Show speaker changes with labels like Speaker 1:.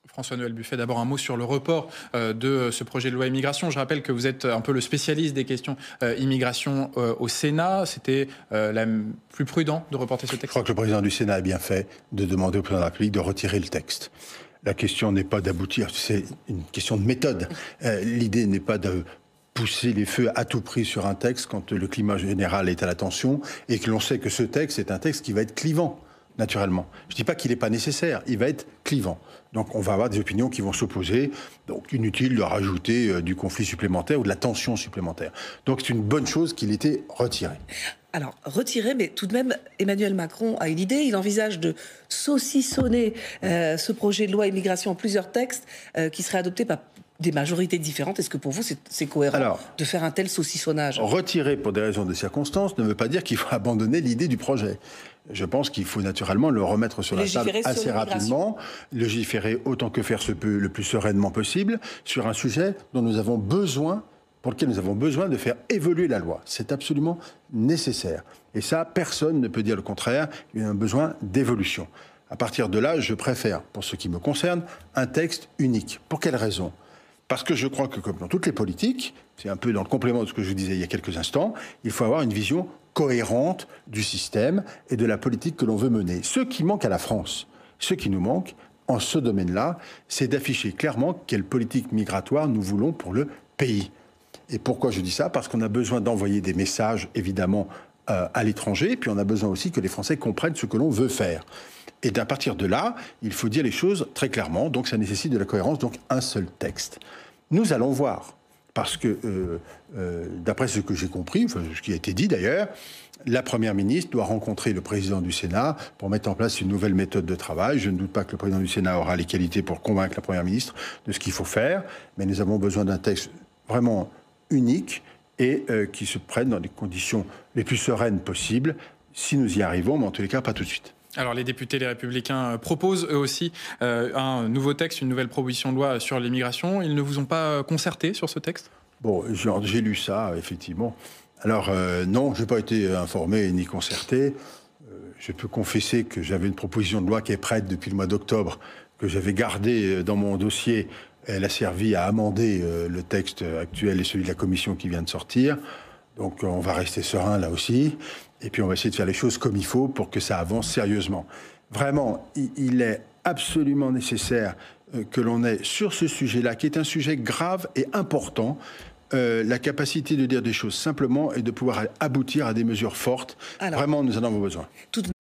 Speaker 1: François-Noël Buffet, d'abord un mot sur le report de ce projet de loi immigration. Je rappelle que vous êtes un peu le spécialiste des questions immigration au Sénat. C'était plus prudent de reporter ce texte?
Speaker 2: Je crois que le président du Sénat a bien fait de demander au président de la République de retirer le texte. La question n'est pas d'aboutir, c'est une question de méthode. L'idée n'est pas de pousser les feux à tout prix sur un texte quand le climat général est à la tension et que l'on sait que ce texte est un texte qui va être clivant. Naturellement. Je ne dis pas qu'il n'est pas nécessaire, il va être clivant. Donc on va avoir des opinions qui vont s'opposer, donc inutile de rajouter du conflit supplémentaire ou de la tension supplémentaire. Donc c'est une bonne chose qu'il ait été retiré.
Speaker 3: Alors, retiré, mais tout de même, Emmanuel Macron a une idée. Il envisage de saucissonner ce projet de loi immigration en plusieurs textes qui seraient adoptés par des majorités différentes. Est-ce que pour vous, c'est cohérent de faire un tel saucissonnage?
Speaker 2: Retirer pour des raisons de circonstances ne veut pas dire qu'il faut abandonner l'idée du projet. Je pense qu'il faut naturellement le remettre sur la table assez rapidement, légiférer autant que faire se peut, le plus sereinement possible, sur un sujet dont nous avons besoin, pour lequel nous avons besoin de faire évoluer la loi. C'est absolument nécessaire. Et ça, personne ne peut dire le contraire. Il y a un besoin d'évolution. À partir de là, je préfère, pour ce qui me concerne, un texte unique. Pour quelle raison ? Parce que je crois que, comme dans toutes les politiques, c'est un peu dans le complément de ce que je vous disais il y a quelques instants, il faut avoir une vision cohérente du système et de la politique que l'on veut mener. Ce qui manque à la France, ce qui nous manque en ce domaine-là, c'est d'afficher clairement quelle politique migratoire nous voulons pour le pays. Et pourquoi je dis ça ? Parce qu'on a besoin d'envoyer des messages, évidemment, à l'étranger, et puis on a besoin aussi que les Français comprennent ce que l'on veut faire. Et à partir de là, il faut dire les choses très clairement, donc ça nécessite de la cohérence, donc un seul texte. Nous allons voir, parce que d'après ce que j'ai compris, enfin, ce qui a été dit d'ailleurs, la Première ministre doit rencontrer le président du Sénat pour mettre en place une nouvelle méthode de travail. Je ne doute pas que le président du Sénat aura les qualités pour convaincre la Première ministre de ce qu'il faut faire, mais nous avons besoin d'un texte vraiment unique et qui se prenne dans les conditions les plus sereines possibles, si nous y arrivons, mais en tous les cas, pas tout de suite.
Speaker 1: Alors les députés, les Républicains proposent eux aussi un nouveau texte, une nouvelle proposition de loi sur l'immigration. Ils ne vous ont pas concerté sur ce texte ?
Speaker 2: Bon, j'ai lu ça, effectivement. Alors non, je n'ai pas été informé ni concerté. Je peux confesser que j'avais une proposition de loi qui est prête depuis le mois d'octobre, que j'avais gardée dans mon dossier. Elle a servi à amender le texte actuel et celui de la Commission qui vient de sortir. Donc on va rester serein là aussi. Et puis on va essayer de faire les choses comme il faut pour que ça avance sérieusement. Vraiment, il est absolument nécessaire que l'on ait sur ce sujet-là, qui est un sujet grave et important, la capacité de dire des choses simplement et de pouvoir aboutir à des mesures fortes. Alors, vraiment, nous en avons besoin.
Speaker 3: Tout de même.